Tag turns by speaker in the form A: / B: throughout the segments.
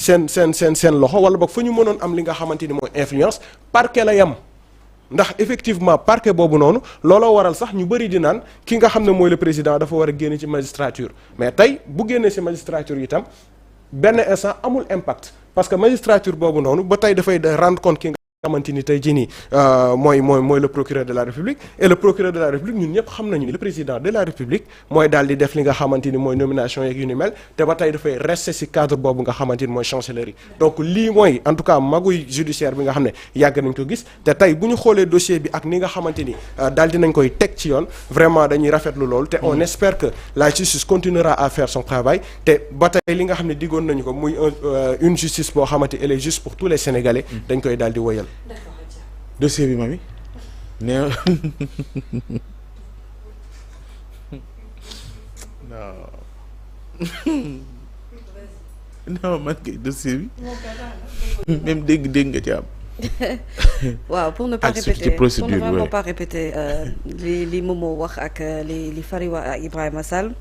A: seen loxo wala boog fa ñu mënoon am li nga xamante ni mooy influence parquet la yam ndax effectivement parquet boobu noonu looloo waral sax ñu bëri di naan ki nga xam ne mooy le président dafa war a génn ci magistrature mais tey bu génnee ci magistrature itam benn instant amul impact parce que magistrature boobu noonu ba tey dafay rendre compte ki nga xamante ni tey jii nii mooy le procureur de la République et le procureur de la République ñun ñëpp xam nañu ni le président de la République mooy daal di def li nga xamante ni mooy nomination yeeg yu ni mel te ba tey dafay rester ci cadre boobu nga xamante ni mooy chancellerie donc lii mooy en tout cas maguy judiciaire bi nga xam ne yàgg nañ ko gis te tey bu ñu xoolee dossier bi ak ni nga xamante ni daal dinañ koy teg ci yoon vraiment dañuy rafetlu loolu te on espère que la justice continuera à faire son travail te ba tey li nga xam ne diggoon nañu ko muy une justice boo xamante elle est juste pour tous les Sénégalais dañ koy daal di woyal.
B: dossier bi mami nee non man kay dossier bi même dégg nga ci am.
C: waaw pour ne pas répéter pour ne vraiment pas répéter li Momo wax ak li Fariwa ak Ibrahima Sall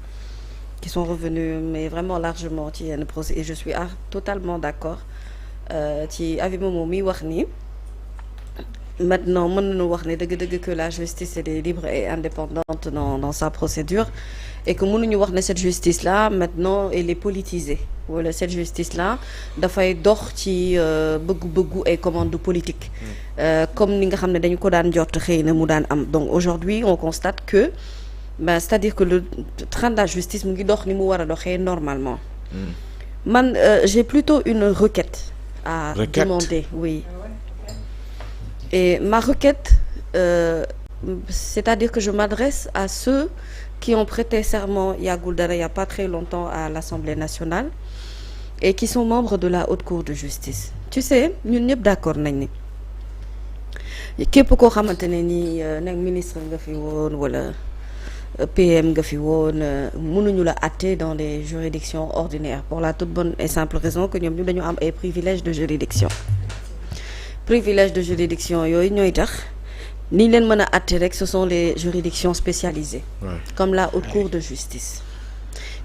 C: qui sont revenus mais vraiment largement ci yenn procès et je suis totalement d'accord ci avis Momo mi wax ni maintenant mën nañu wax ne dëgg-dëgg que la justice est libre et indépendante dans sa procédure et que mënuñu wax ne cette justice là maintenant elle est politisée wala cette justice là dafay dox ci bëggu ay commandes politiques comme ni nga xam ne dañu ko daan jot xëy na mu daan am donc aujourd'hui on constate que c'est-à-dire que le train de la justice mu ngi dox ni mu war a doxee normalement man j'ai plutôt une requête à demander oui. Et ma requête, c'est-à-dire que je m'adresse à ceux qui ont prêté serment il y a pas très longtemps à l'Assemblée nationale et qui sont membres de la Haute Cour de justice. Tu sais, ñun ñëpp d'accord nañ ni képp koo xamante ne ni nag ministre nga fi woon wala PM nga fi woon mënuñu la àtte dans les juridictions ordinaires pour la toute bonne et simple raison que ñoom ñu dañu am ay privilèges de juridiction. Privilège de juridiction yooyu ñooy tax ni leen mën a àtte rek ce sont les juridictions spécialisées comme la Haute Cour de justice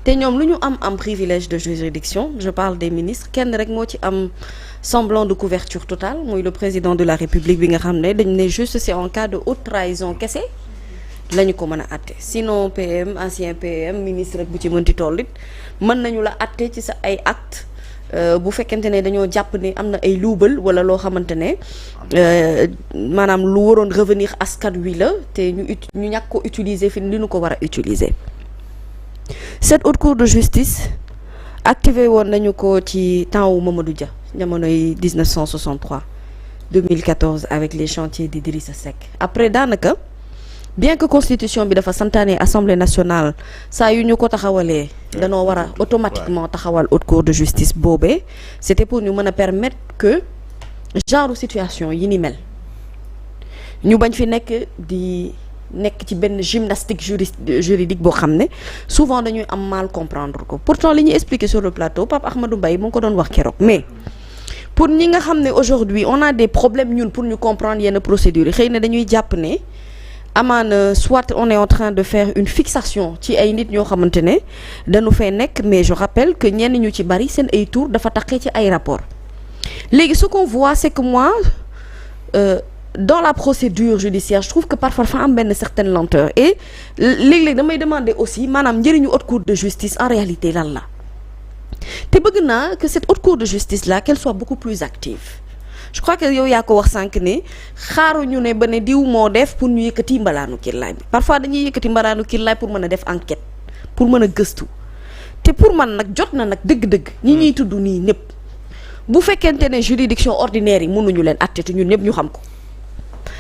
C: te ñoom lu ñu am privilège de juridiction je parle des ministres kenn rek moo ci am semblant de couverture totale muy le président de la République bi nga xam ne dañ ne juste c'est en cas de haute trahison kese la ñu ko mën a àtte sinon PM ancien PM ministre rek bu ci mënti toll it mën nañu la àtte ci sa ay actes bu fekkente ne dañoo jàpp ne am na ay luubal wala loo xamante ne maanaam lu waroon revenir askan wi la te ñu ñàkk ko utiliser fi li ñu ko war a utiliser. Cette haute cour de justice activé woon nañu ko ci temps wu Mamadou Dia jamonoy 1963 2014 avec les chantiers d'Idrissa Seck après daanaka bien que constitution bi dafa santaane assemblée nationale saa yu ñu ko taxawalee danoo war a automatiquement taxawal haute cour de justice boobee c'était pour ñu mën a permettre que genre situation yi ni mel ñu bañ fi nekk ci benn gymnastique juridique boo xam ne souvent dañuy am mal comprendre ko pourtant li ñuy expliquer sur le plateau Pape Ahmadou Mbaye mu ngi ko doon wax keroog mais pour ñi nga xam ne aujourd'hui on a des problèmes ñun pour ñu comprendre yenn procédures yi xëy na dañuy jàpp ne amaana soit on est en train de faire une fixation ci ay nit ñoo xamante ne dañu fay nekk mais je rappelle que ñenn ñu ci bari seen ay tour dafa taqee ci ay rapport léegi ce qu'on voit c'est que moi dans la procédure judiciaire je trouve que parfois dafa am benn certaine lenteur et léeg-léeg damay demander aussi maanaam njëriñu haute cour de justice en réalité lan la te bëgg naa que cette haute cour de justice là qu'elle soit beaucoup plus active je crois que yow yaa ko wax sànq ne xaaruñu ne ba ne diw moo def pour ñu yëkkati mbalaanu kirlaay bi parfois dañuy yëkkati mbalaanu kirlaay pour mën a def enquête pour mën a gëstu te pour man nag jot na nag dëgg-dëgg ñi ñuy tudd nii ñëpp bu fekkente ne juridiction ordinaire yi mënuñu leen àtte te ñun ñëpp ñu xam ko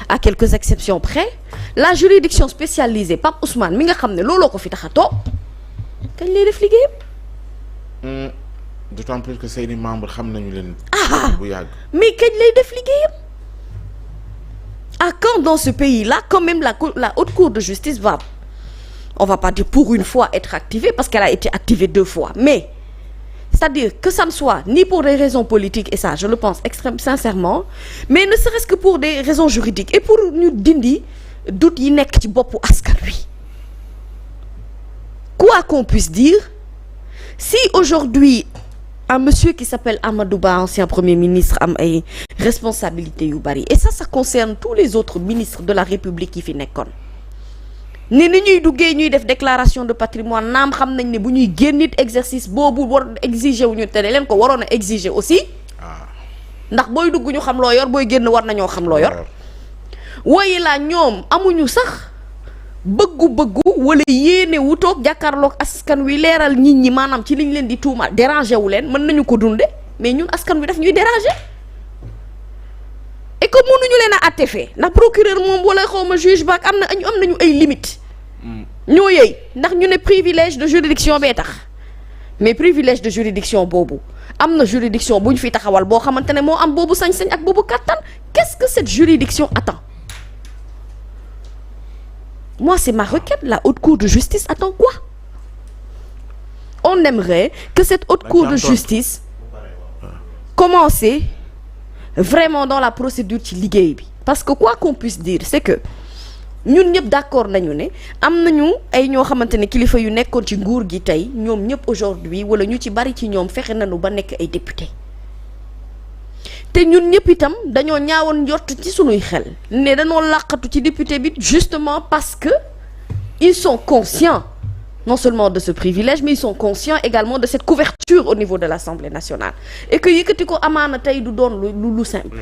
C: à quelques exceptions près la juridiction spécialisée Pape Ousmane mi nga xam ne looloo ko fi tax a toog kañ lay def liggéeyam.
B: D'autant plus que seeni membres xam nañu leen. bu yàgg
C: mais kañ lay def liggéeyam à quand dans ce pays-là quand même la haute cour de justice va on va pas dire pour une fois être activée parce qu'elle a été activée 2 fois mais c'est-à-dire que ça ne soit ni pour des raisons politiques et ça je le pense extrêmement sincèrement mais ne serait-ce que pour des raisons juridiques et pour ñu dindi doute yi nekk ci boppu askan wi quoi qu'on puisse dire si aujourd'hui un monsieur qui s'appelle Amadou Ba, ancien premier ministre, am ay responsabilités yu bari, et ça concerne tous les autres ministres de la République yi fi nekkoon. ni ñuy duggee ñuy def déclaration de patrimoine naam xam nañ ne bu ñuy génnit exercice boobu war exiger wu ñu te leen ko waroon a exiger aussi ndax booy dugg ñu xam loo yor booy génn war nañoo xam loo yor waaye laa ñoom amuñu sax bëggu wala yéene wu toog jàkkaarloog askan wi leeral nit ñi maanaam ci liñ leen di tuumaal déranger wu leen mën nañu ko dunde mais ñun askan wi daf ñuy déranger et que mënuñu leen a àtte fee ndax procureur moom wala xawma juge baak am nañu ay limites ñoo yey ndax ñu ne privilège de juridiction bee tax mais privilège de juridiction boobu am na juridiction bu ñu fi taxawal boo xamante ne moo am boobu sañ-sañ ak boobu kàttan qu'est-ce que cette juridiction attend? Moi, c'est ma requête. La haute cour de justice attend quoi? On aimerait que cette haute cour de justice commence vraiment dans la procédure ci liggéey bi parce que quoi qu'on puisse dire c'est que ñun ñëpp d'accord nañu ne am nañu ay ñoo xamante ne kilifa yu nekkoon ci nguur gi tey ñoom ñëpp aujourd'hui wala ñu ci bari ci ñoom fexe nañu ba nekk ay député te ñun ñëpp itam dañoo ñaawoon njort ci sunuy xel ne dañoo làqatu ci député bi justement parce que ils sont conscients non seulement de ce privilège mais ils sont conscients également de cette couverture au niveau de l'Assemblée nationale et que yëkkati ko amaana tey du doon lu simple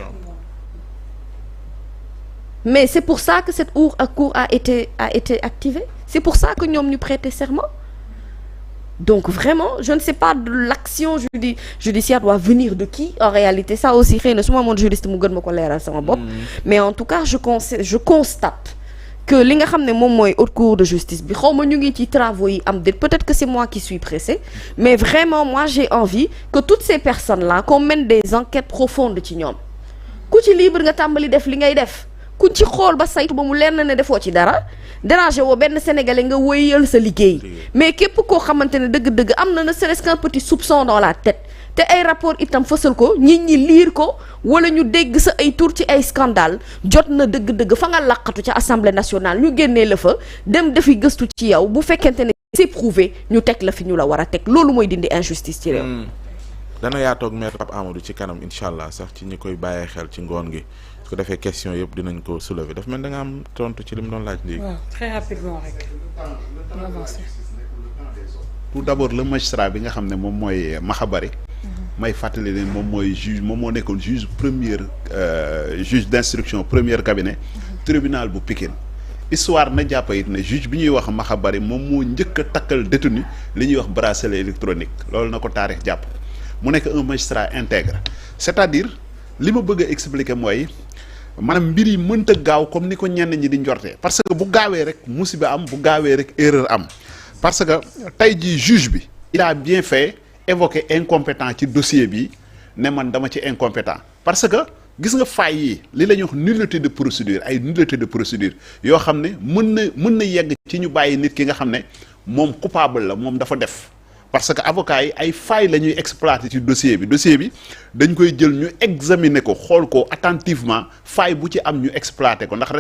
C: mais c'est pour ça que cette cour a été activée c'est pour ça que ñoom ñu prêter serment donc vraiment je ne sais pas de l'action judiciaire doit venir de qui en réalité ça aussi xëy na su ma amoon juriste mu gën ma ko leeral sama bopp mais en tout cas je constate que li nga xam ne moom mooy haute cour de justice bi xaw ma ñu ngi ci travaux yi am déet peut-être que c'est moi qui suis pressée mais vraiment moi j'ai envie que toutes ces personnes là qu'on mène des enquêtes profondes ci ñoom ku ci libre nga tàmbali def li ngay def ku ci xool ba saytu ba mu leer na ne defoo ci dara déranger woo benn sénégalais nga wéyal sa liggéey mais képp koo xamante ne dëgg-dëgg am na ne serait-ce qu'un petit soupçon dans la tête te ay rapport itam fësal ko nit ñi liir ko wala ñu dégg sa ay tur ci ay scandale jot na dëgg-dëgg fa nga làqatu ca assemblée nationale ñu génnee la fa dem defi gëstu ci yow bu fekkente ne c'est prouvé ñu teg la fi ñu la war a teg loolu mooy dindi injustice ci réew.
B: dana yaatoog maître Pape Amadou ci kanam incha allah sax ci ñi koy bàyyee xel ci ngoon gi su ko defee question yëpp dinañ ko soulever dafa mel da nga am tontu ci li mu doon laaj léegi.
D: waaw très rapidement rek. on avance.
E: tout d'abord le magistrat bi nga xam ne moom mooy Mahabari may fàttali leen moom mooy juge moom moo nekkoon juge juge d'instruction premier cabinet tribunal bu Pikine histoire na jàpp it ne juge bi ñuy wax Mahabari moom moo njëkk a takkal détenu li ñuy wax bracelet électronique loolu na ko taarix jàpp mu nekk un magistrat intègre c'est-à-dire li ma bëgg a expliquer mooy maanaam mbir yi mënta gaaw comme ni ko ñenn ñi di njortee parce que bu gaawee rek musiba am bu gaawee rek erreur am parce que tey jii juge bi il a bien fait évoquer incompétent ci dossier bi ne man dama ci incompétent parce que gis nga faay yi li la ñuy wax nullité de procédure ay nullité de procédure yoo xam ne mën na yegg ci ñu bàyyi nit ki nga xam ne moom coupable la moom dafa def parce que avocat yi ay failles la ñuy exploiter ci dossier bi dañ koy jël ñu examiner ko xool ko attentivement faille bu ci am ñu exploiter ko ndax